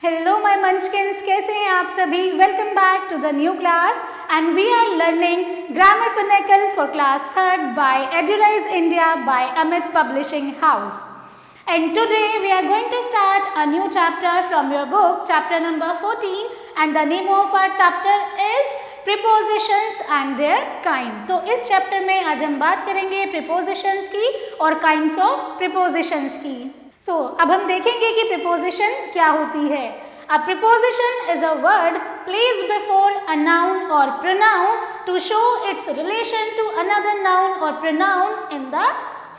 Hello my मंचकिंस, कैसे हैं आप सभी। Welcome back to the new class and we are learning grammar pinnacle for class 3rd by Edurise India by Amit publishing house. And today we are going to start a new chapter from your book, chapter number 14, and the name of our chapter is prepositions and their kind। तो इस chapter में आज हम बात करेंगे prepositions की और kinds of prepositions की। अब हम देखेंगे कि preposition क्या होती है। A preposition is a word placed before a noun or pronoun to show its relation to another noun or pronoun in the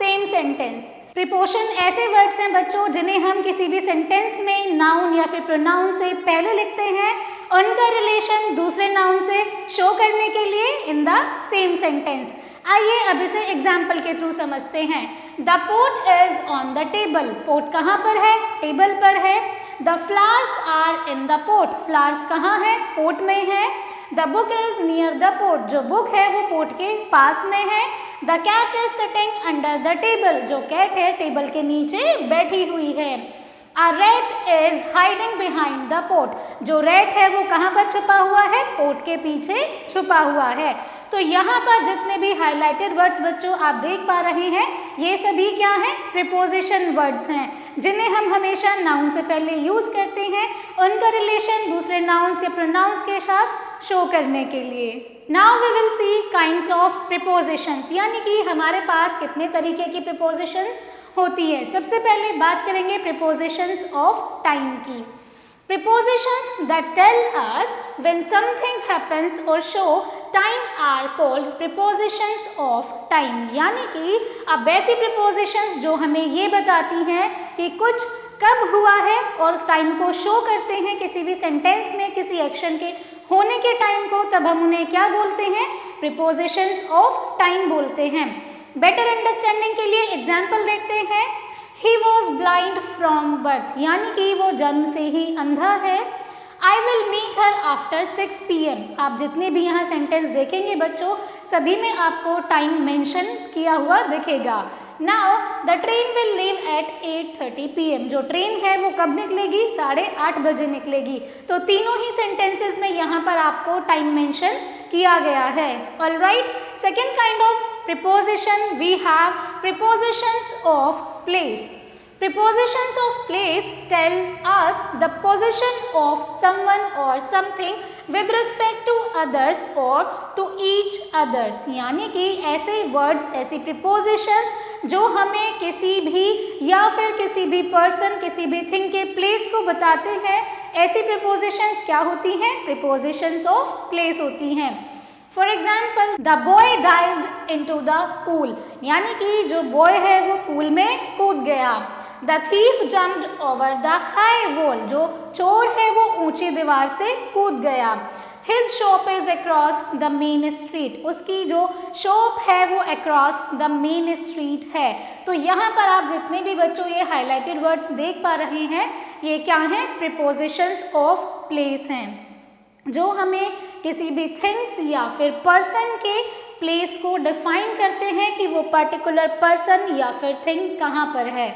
same sentence। Preposition ऐसे वर्ड्स हैं बच्चों जिन्हें हम किसी भी सेंटेंस में नाउन या फिर प्रोनाउन से पहले लिखते हैं, उनका रिलेशन दूसरे नाउन से शो करने के लिए इन द सेम सेंटेंस। आइए अब इसे एग्जाम्पल के थ्रू समझते हैं। The pot is on the table. Pot कहाँ पर है? टेबल पर है। The flowers are in the pot. Flowers कहाँ है? पोट में है। The book is near the pot. जो बुक है वो पोट के पास में है। The cat is sitting under the table. जो कैट है टेबल के नीचे बैठी हुई है। A rat is hiding behind the pot। जो रैट है वो कहाँ पर छुपा हुआ है? पोट के पीछे छुपा हुआ है। तो यहाँ पर जितने भी हाईलाइटेड वर्ड्स बच्चों आप देख पा रहे हैं, ये सभी क्या हैं? प्रीपोजिशन वर्ड्स हैं जिन्हें हम हमेशा नाउन से पहले यूज करते हैं, उनका रिलेशन दूसरे नाउन्स या प्रोनाउंस के साथ शो करने के लिए। Now we will see kinds of prepositions, यानी कि हमारे पास कितने तरीके की प्रीपोजिशंस होती है। सबसे पहले बात करेंगे प्रीपोजिशंस ऑफ टाइम की। Prepositions that tell us when something happens or show time are called prepositions of time। यानी कि अब ऐसी prepositions जो हमें ये बताती हैं कि कुछ कब हुआ है और टाइम को शो करते हैं किसी भी सेंटेंस में, किसी एक्शन के होने के टाइम को, तब हम उन्हें क्या बोलते हैं? Prepositions of time बोलते हैं। बेटर अंडरस्टैंडिंग के लिए एग्जाम्पल देखते हैं। He was blind from birth, यानी कि वो जन्म से ही अंधा है। I will meet her after 6 PM। आप जितने भी यहाँ सेंटेंस देखेंगे बच्चों, सभी में आपको टाइम मेंशन किया हुआ दिखेगा। Now the train will leave at 8:30 PM। जो ट्रेन है वो कब निकलेगी? 8:30 बजे निकलेगी। तो तीनों ही सेंटेंसेस में यहाँ पर आपको टाइम मेंशन किया गया है। Alright, second kind of preposition we have prepositions of place. Prepositions of place tell us the position of someone or something with respect to others or to each others। यानी कि ऐसे words, ऐसी prepositions जो हमें किसी भी या फिर किसी भी person, किसी भी thing के place को बताते हैं, ऐसी prepositions क्या होती हैं? Prepositions of place होती हैं। For example, the boy dived into the pool, यानी कि जो बॉय है वो पूल में कूद गया। The thief jumped over the high wall, जो चोर है वो ऊंची दीवार से कूद गया। His shop is across the main street, उसकी जो शॉप है वो अक्रॉस द मेन स्ट्रीट है। तो यहाँ पर आप जितने भी बच्चों ये हाईलाइटेड वर्ड्स देख पा रहे हैं, ये क्या हैं? प्रीपोजिशंस ऑफ प्लेस हैं जो हमें किसी भी थिंग्स या फिर पर्सन के प्लेस को डिफाइन करते हैं कि वो पर्टिकुलर पर्सन या फिर थिंग कहाँ पर है।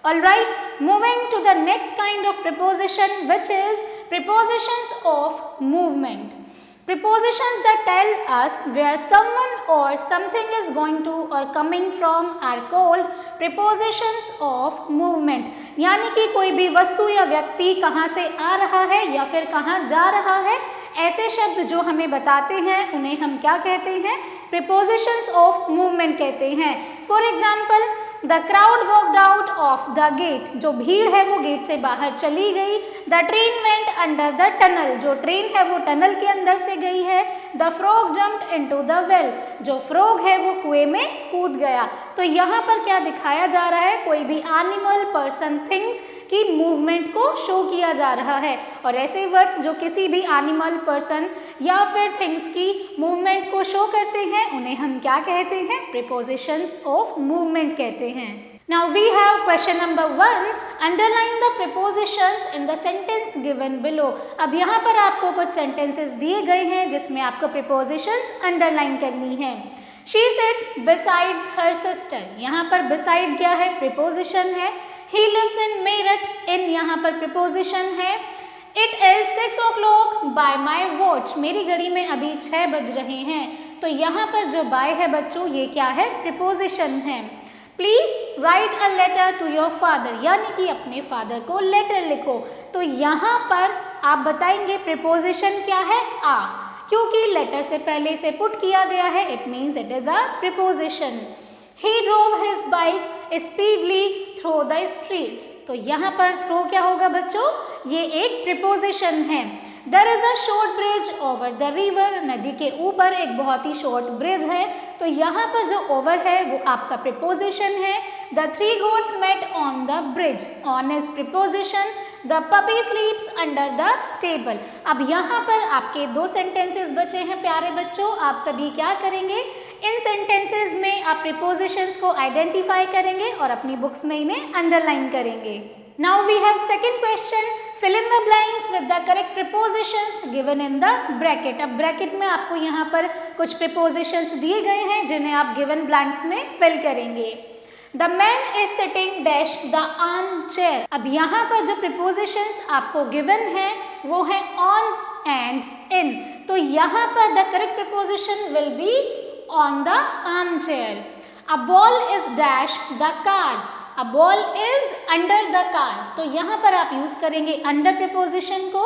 Alright, moving to the next kind of preposition which is prepositions of movement. Prepositions that tell us where someone or something is going to or coming from are called prepositions of movement। यानी कि कोई भी वस्तु या व्यक्ति कहाँ से आ रहा है या फिर कहाँ जा रहा है, ऐसे शब्द जो हमें बताते हैं उन्हें हम क्या कहते हैं? Prepositions of movement कहते हैं। For example, the crowd walked out of the gate, जो भीड़ है वो गेट से बाहर चली गई। The train went under the tunnel, जो ट्रेन है वो टनल के अंदर से गई है। The frog jumped into the well, जो फ्रॉग है वो कुएं में कूद गया। तो यहाँ पर क्या दिखाया जा रहा है? कोई भी एनिमल, पर्सन, थिंग्स की मूवमेंट को शो किया जा रहा है। और ऐसे वर्ड्स जो किसी भी एनिमल, पर्सन या फिर थिंग्स की मूवमेंट को शो करते हैं, उन्हें हम क्या कहते हैं? प्रीपोजिशंस ऑफ मूवमेंट कहते हैं। Now we have question number 1. Underline the prepositions in the sentence given below। अब यहाँ पर आपको कुछ sentences दिए गए हैं जिसमें आपको prepositions underline करनी है। She sits besides her sister। यहाँ पर beside क्या है? preposition है। He lives in Meerut, in यहाँ पर preposition है। 6 o'clock by my watch, मेरी घड़ी में अभी 6 बज रहे हैं। तो यहाँ पर जो by है बच्चों ये क्या है, प्रीपोजिशन है। Please write a letter to your father, यानी कि अपने फादर को लेटर लिखो। तो यहाँ पर आप बताएंगे प्रीपोजिशन क्या है, आ, क्योंकि लेटर से पहले से पुट किया गया है, it means it is a preposition. He drove his bike speedily through the streets, तो यहाँ पर थ्रो क्या होगा बच्चों, ये एक प्रीपोजिशन है। There is a short bridge over the river, नदी के ऊपर एक बहुत ही शॉर्ट ब्रिज है। तो यहाँ पर जो ओवर है वो आपका प्रीपोजिशन है। The three goats met on the bridge, on is preposition। The puppy sleeps under the table। अब यहाँ पर आपके 2 सेंटेंसेस बचे हैं प्यारे बच्चों, आप सभी क्या करेंगे, इन सेंटेंसेस में आप प्रीपोजिशंस को आइडेंटिफाई करेंगे और अपनी बुक्स में इन्हें अंडरलाइन करेंगे। Now we have second question, fill in the blanks with the correct prepositions given in the bracket. अब ब्रैकेट में आपको यहाँ पर कुछ प्रीपोजिशंस दिए गए हैं जिन्हें आप गिवन ब्लैंक्स में फिल करेंगे। The man is sitting dash the arm chair. अब यहाँ पर जो प्रीपोजिशंस आपको गिवन है वो है ऑन एंड इन। तो यहाँ पर the correct preposition will be on the armchair। A ball is dash the car, a ball is under the car। तो यहाँ पर आप यूज करेंगे under preposition को।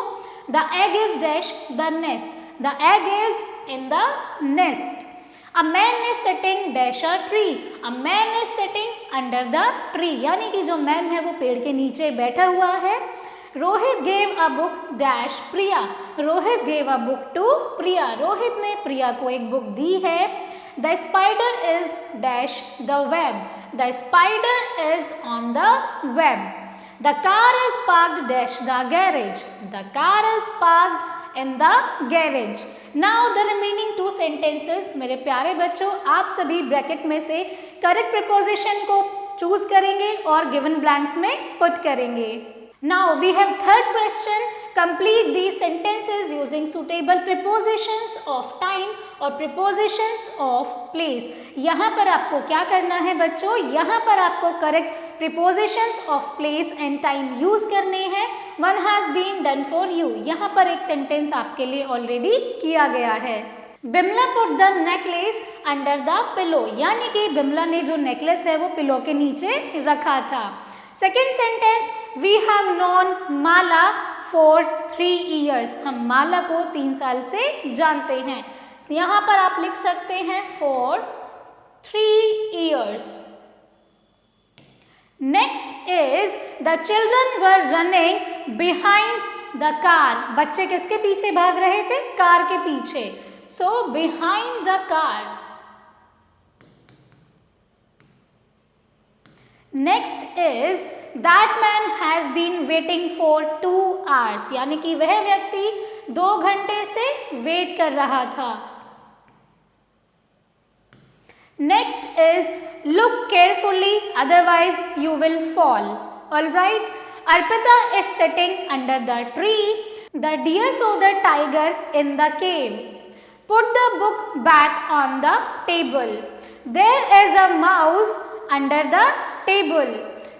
The egg is dash the nest, the egg is in the nest। A man is sitting dash a tree, a man is sitting under the tree, यानी कि जो man है वो पेड़ के नीचे बैठा हुआ है। Rohit gave a book dash Priya, Rohit gave a book to प्रिया, रोहित ने प्रिया को एक बुक दी है। The spider is dash the web, the spider is on the web। The car is parked dash the garage, the car is parked in the garage। Now the remaining 2 sentences मेरे प्यारे बच्चों, आप सभी bracket में से correct preposition को choose करेंगे और गिवन ब्लैंक्स में पुट करेंगे। Now we have third question, complete these sentences using suitable prepositions of time और prepositions of place। यहाँ पर आपको क्या करना है बच्चों, यहाँ पर आपको correct prepositions of place and time use करने हैं। One has been done for you, यहाँ पर एक सेंटेंस आपके लिए ऑलरेडी किया गया है। Bimla put the necklace under the pillow, यानी कि बिमला ने जो नेकलेस है वो पिलो के नीचे रखा था। Second sentence, we have known Mala for 3 years, हम माला को 3 साल से जानते हैं। यहाँ पर आप लिख सकते हैं for 3 years। Next is the children were running behind the car, बच्चे किसके पीछे भाग रहे थे, कार के पीछे। So behind the car. Next is that man has been waiting for 2 hours, यानी कि वह व्यक्ति 2 घंटे से वेट कर रहा था। Next is look carefully otherwise you will fall. Alright, Arpita is sitting under the tree, the deer saw the tiger in the cave. Put the book back on the table, there is a mouse under the table,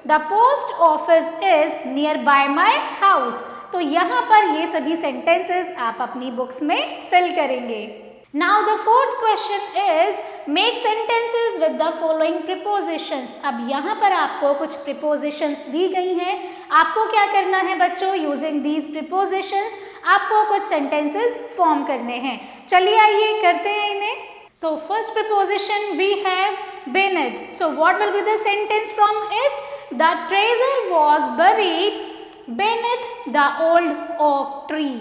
the post office is near by my house. तो यहाँ पर ये सभी sentences आप अपनी books में fill करेंगे। Now the fourth question is make sentences with the following prepositions. अब यहाँ पर आपको कुछ प्रीपोजिशंस दी गई हैं, आपको क्या करना है बच्चों, यूजिंग दीज प्रीपोजिशंस आपको कुछ सेंटेंसेस फॉर्म करने हैं। चलिए आइए करते हैं इन्हें। So first preposition we have beneath. So what will be the sentence from it? The treasure was buried beneath the old oak tree.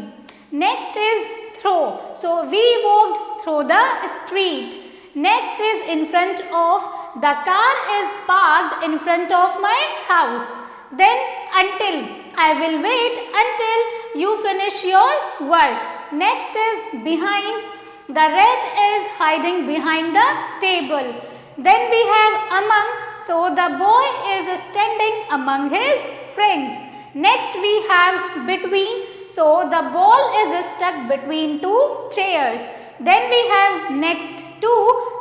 Next is through. So we walked through the street. Next is in front of. The car is parked in front of my house. Then until. I will wait until you finish your work. Next is behind. The rat is hiding behind the table. Then we have among, so the boy is standing among his friends. Next we have between, so the ball is stuck between 2 chairs. Then we have next to,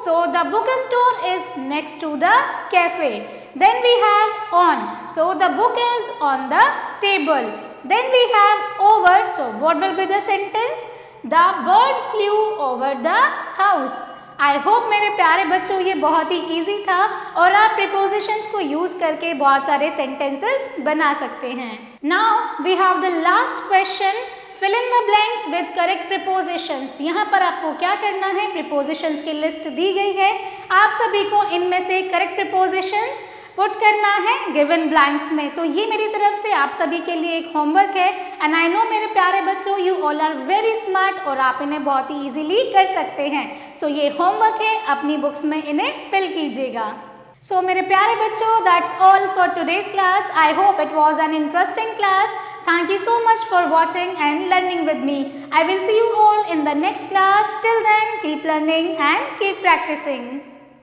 so the bookstore is next to the cafe. Then we have on, so the book is on the table. Then we have over, So what will be the sentence? The bird flew over the house. I hope मेरे प्यारे बच्चों ये बहुत ही easy था और आप prepositions को use करके बहुत सारे सेंटेंसेस बना सकते हैं. Now we have the last question. Fill in the blanks with correct prepositions. यहाँ पर आपको क्या करना है, प्रीपोजिशंस की लिस्ट दी गई है, आप सभी को इनमें से करेक्ट प्रीपोजिशंस पुट करना है गिवन ब्लैंक्स में. तो ये मेरी तरफ से आप सभी के लिए एक होमवर्क है एंड आई नो मेरे प्यारे बच्चों you all are very smart और आप इन्हें बहुत ही इजीली कर सकते हैं. सो ये होमवर्क है, अपनी बुक्स में इन्हें फिल कीजिएगा. सो मेरे प्यारे बच्चों that's all for today's class. I hope it was an interesting class. Thank you so much for watching and learning with me. I will see you all in the next class. Till then, keep learning and keep practicing.